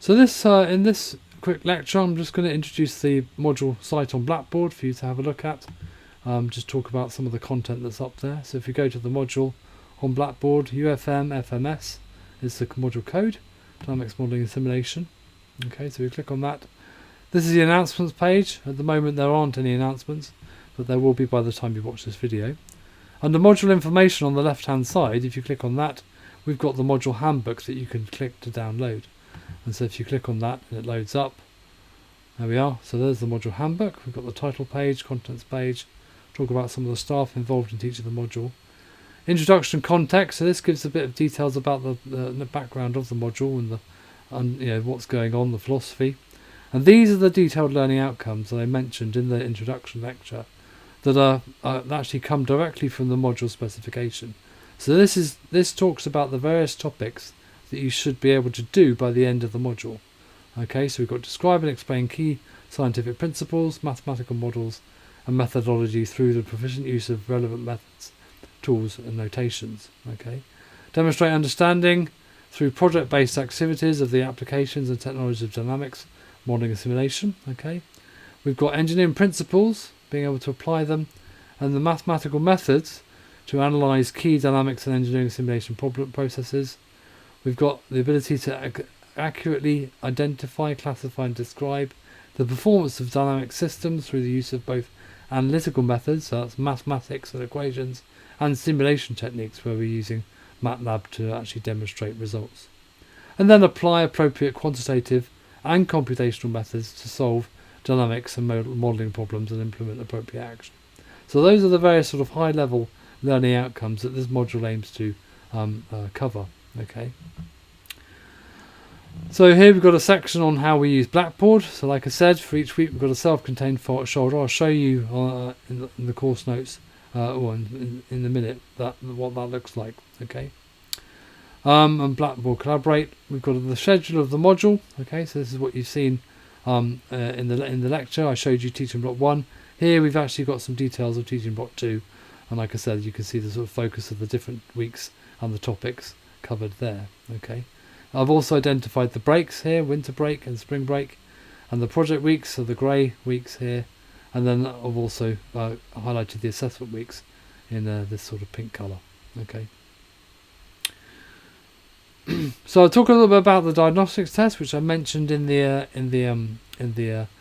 So this in this quick lecture, I'm just going to introduce the module site on Blackboard for you to have a look at. Just talk about some of the content that's up there. So if you go to the module on Blackboard, UFM FMS is the module code, Dynamics Modeling and Simulation. Okay, so we click on that. This is the announcements page. At the moment there aren't any announcements, but there will be by the time you watch this video. Under module information on the left hand side, if you click on that, we've got the module handbook that you can click to download. And so if you click on that and it loads up, there we are. So there's the module handbook. We've got the title page, contents page, talk about some of the staff involved in teaching the module. Introduction context, so this gives a bit of details about the background of the module and what's going on, the philosophy. And these are the detailed learning outcomes that I mentioned in the introduction lecture that actually come directly from the module specification. So this talks about the various topics that you should be able to do by the end of the module. Okay, so we've got describe and explain key scientific principles, mathematical models and methodology through the proficient use of relevant methods, tools and notations. Okay, demonstrate understanding through project-based activities of the applications and technologies of dynamics, modeling and simulation. Okay, we've got engineering principles, being able to apply them, and the mathematical methods to analyze key dynamics and engineering simulation problem processes. We've got the ability to accurately identify, classify and describe the performance of dynamic systems through the use of both analytical methods, so that's mathematics and equations, and simulation techniques where we're using Matlab to actually demonstrate results. And then apply appropriate quantitative and computational methods to solve dynamics and modelling problems and implement appropriate action. So those are the various sort of high-level learning outcomes that this module aims to cover. Okay. So here we've got a section on how we use Blackboard. So like I said, for each week we've got a self-contained folder. I'll show you in the course notes or in a minute what that looks like. Okay. And Blackboard Collaborate, we've got the schedule of the module. Okay, so this is what you've seen in the lecture. I showed you teaching block 1. Here we've actually got some details of teaching block 2, and like I said, you can see the sort of focus of the different weeks and the topics covered there. Okay, I've also identified the breaks here, winter break and spring break, and the project weeks, so the grey weeks here, and then I've also highlighted the assessment weeks in this sort of pink colour. Okay. So I'll talk a little bit about the diagnostics test, which I mentioned in the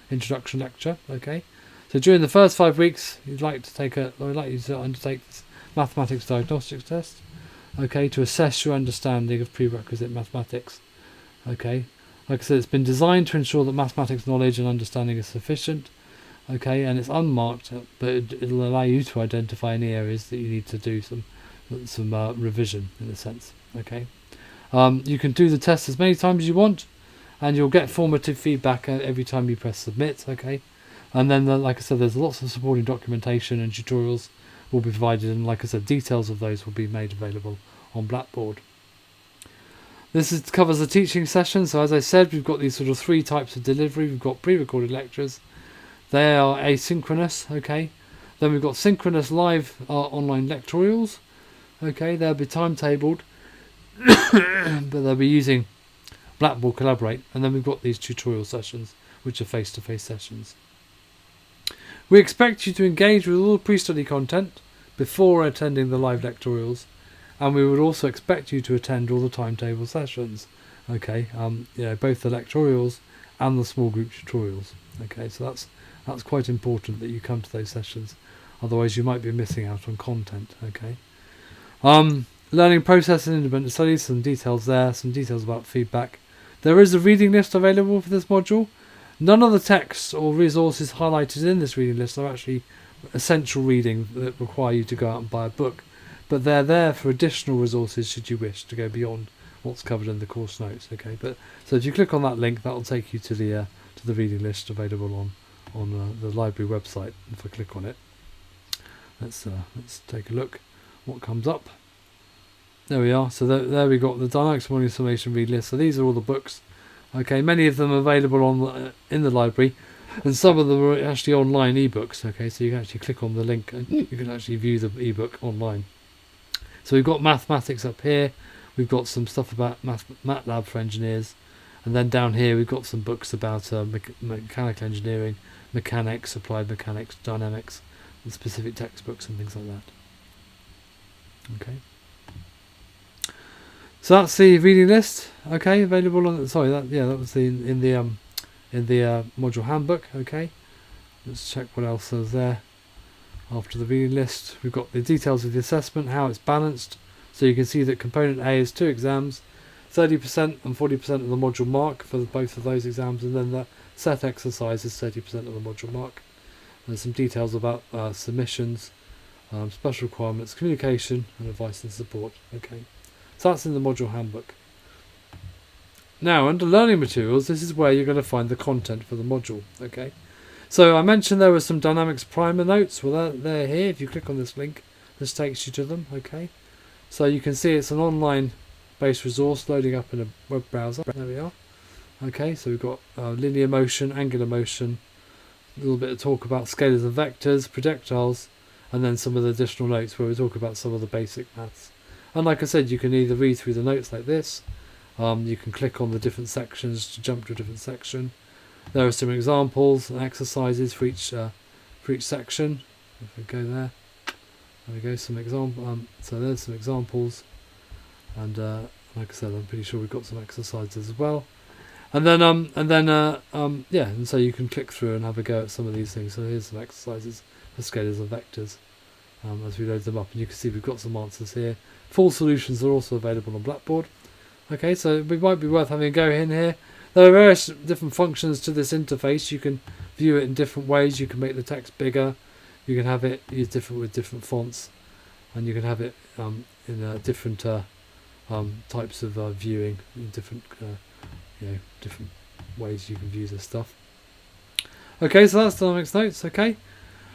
introduction lecture. Okay, so during the first 5 weeks, I'd like you to undertake this mathematics diagnostics test. Okay, to assess your understanding of prerequisite mathematics. Okay, like I said, it's been designed to ensure that mathematics knowledge and understanding is sufficient. Okay, and it's unmarked, but it'll allow you to identify any areas that you need to do some revision in a sense. Okay. You can do the test as many times as you want, and you'll get formative feedback every time you press submit. Okay, and then like I said, there's lots of supporting documentation and tutorials will be provided, and like I said, details of those will be made available on Blackboard. This covers the teaching session. So as I said, we've got these sort of 3 types of delivery. We've got pre-recorded lectures. They are asynchronous. Okay, then we've got synchronous live online lectorials. Okay, they'll be timetabled. But they'll be using Blackboard Collaborate, and then we've got these tutorial sessions which are face-to-face sessions. We expect you to engage with all the pre-study content before attending the live lectorials, and we would also expect you to attend all the timetable sessions. Okay, both the lectorials and the small group tutorials. Okay, so that's quite important that you come to those sessions, otherwise you might be missing out on content. Okay. Learning process and independent studies, some details there, some details about feedback. There is a reading list available for this module. None of the texts or resources highlighted in this reading list are actually essential reading that require you to go out and buy a book, but they're there for additional resources should you wish to go beyond what's covered in the course notes. Okay, but so if you click on that link, that will take you to the reading list available on the library website. If I click on it, let's take a look what comes up. There we are. So there we got the Dynamics Modeling Simulation read list. So these are all the books. Okay, many of them are available in the library, and some of them are actually online ebooks. Okay, so you can actually click on the link and you can actually view the ebook online. So we've got mathematics up here. We've got some stuff about Matlab for engineers, And then down here we've got some books about mechanical engineering, mechanics, applied mechanics, dynamics, and specific textbooks and things like that. Okay. So that's the reading list. Okay, available on. Sorry, that was in the module handbook. Okay. Let's check what else is there. After the reading list, we've got the details of the assessment, how it's balanced. So you can see that component A is 2 exams, 30% and 40% of the module mark for both of those exams, and then the set exercise is 30% of the module mark. There's some details about submissions, special requirements, communication, and advice and support. Okay, so that's in the module handbook. Now, under learning materials, this is where you're going to find the content for the module. Okay. So I mentioned there were some dynamics primer notes. Well, they're here. If you click on this link, this takes you to them. Okay, so you can see it's an online-based resource loading up in a web browser. There we are. Okay, so we've got linear motion, angular motion, a little bit of talk about scalars and vectors, projectiles, and then some of the additional notes where we talk about some of the basic maths. And like I said, you can either read through the notes like this. You can click on the different sections to jump to a different section. There are some examples and exercises for each section. If we go there we go. Some example. So there's some examples, and like I said, I'm pretty sure we've got some exercises as well. And then and so you can click through and have a go at some of these things. So here's some exercises for scalars and vectors as we load them up, and you can see we've got some answers here. Full solutions are also available on Blackboard. Okay, so it might be worth having a go in here. There are various different functions to this interface. You can view it in different ways. You can make the text bigger. You can have it used with different fonts, and you can have it in different types of viewing, in different different ways you can view this stuff. Okay, so that's dynamics notes. Okay,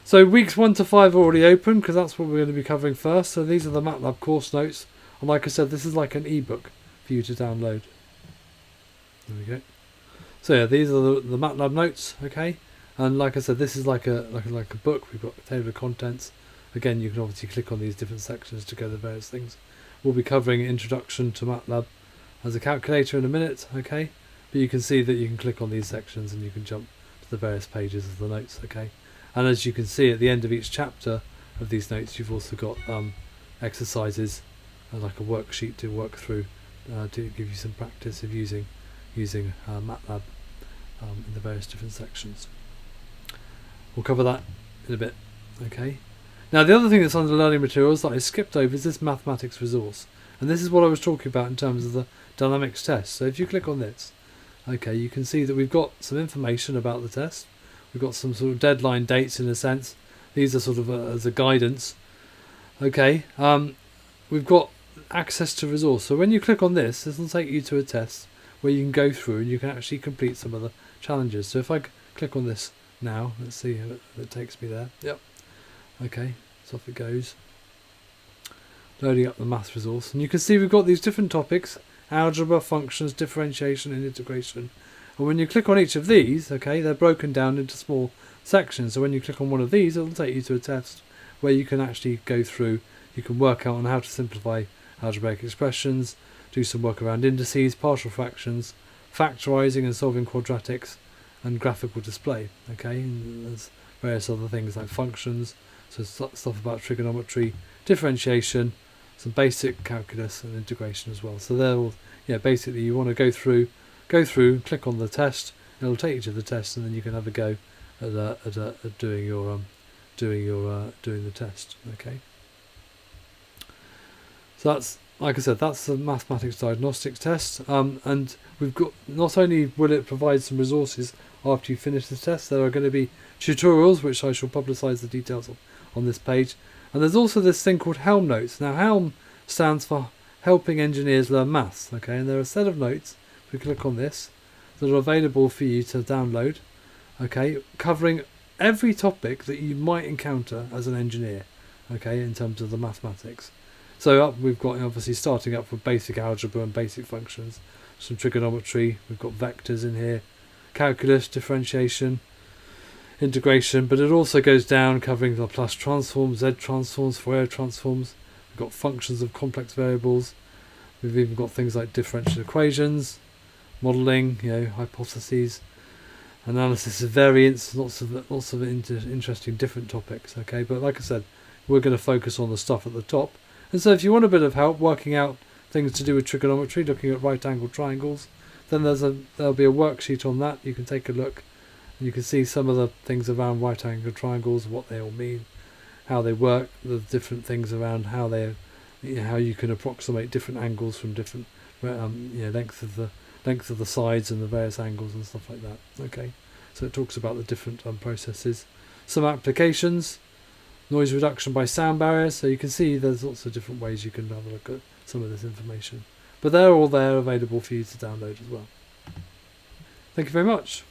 so weeks 1 to 5 are already open because that's what we're going to be covering first. So these are the Matlab course notes, and like I said, this is like an ebook for you to download. There we go. So yeah, these are the Matlab notes. Okay, and like I said, this is like a book. We've got a table of contents. Again, you can obviously click on these different sections to go to various things. We'll be covering introduction to Matlab as a calculator in a minute. Okay, but you can see that you can click on these sections and you can jump to the various pages of the notes. Okay, and as you can see at the end of each chapter of these notes, you've also got exercises like a worksheet to work through to give you some practice of using Matlab in the various different sections. We'll cover that in a bit. Okay. Now the other thing that's under learning materials that I skipped over is this mathematics resource, and this is what I was talking about in terms of the dynamics test. So if you click on this, okay, you can see that we've got some information about the test. We've got some sort of deadline dates in a sense. These are sort of as a guidance. Okay. We've got access to resource. So when you click on this will take you to a test where you can go through and you can actually complete some of the challenges. So if I click on this now, let's see if it takes me there. Yep. Okay, so off it goes. Loading up the maths resource. And you can see we've got these different topics: algebra, functions, differentiation and integration. And when you click on each of these, okay, they're broken down into small sections. So when you click on one of these, it'll take you to a test where you can actually go through, you can work out on how to simplify algebraic expressions, do some work around indices, partial fractions, factorising and solving quadratics, and graphical display. Okay, and there's various other things like functions, so stuff about trigonometry, differentiation, some basic calculus and integration as well. So they're all, basically you want to go through, click on the test, it'll take you to the test, and then you can have a go at doing the test. Okay. So that's, like I said, that's the mathematics diagnostics test, and we've got, not only will it provide some resources after you finish the test, there are going to be tutorials which I shall publicise the details of on this page, and there's also this thing called Helm Notes. Now Helm stands for Helping Engineers Learn Maths, okay, and there are a set of notes, if we click on this, that are available for you to download, okay, covering every topic that you might encounter as an engineer, okay, in terms of the mathematics. So we've got, obviously, starting up with basic algebra and basic functions, some trigonometry, we've got vectors in here, calculus, differentiation, integration, but it also goes down covering the plus transforms, z transforms, Fourier transforms. We've got functions of complex variables. We've even got things like differential equations, modelling, hypotheses, analysis of variance, lots of interesting different topics. Okay, but like I said, we're going to focus on the stuff at the top. And so if you want a bit of help working out things to do with trigonometry, looking at right angled triangles, then there'll be a worksheet on that. You can take a look and you can see some of the things around right angled triangles, what they all mean, how they work, the different things around how how you can approximate different angles from different length of the sides and the various angles and stuff like that. Okay, so it talks about the different processes, some applications, noise reduction by sound barriers. So you can see there's lots of different ways you can have a look at some of this information, but they're all there available for you to download as well. Thank you very much.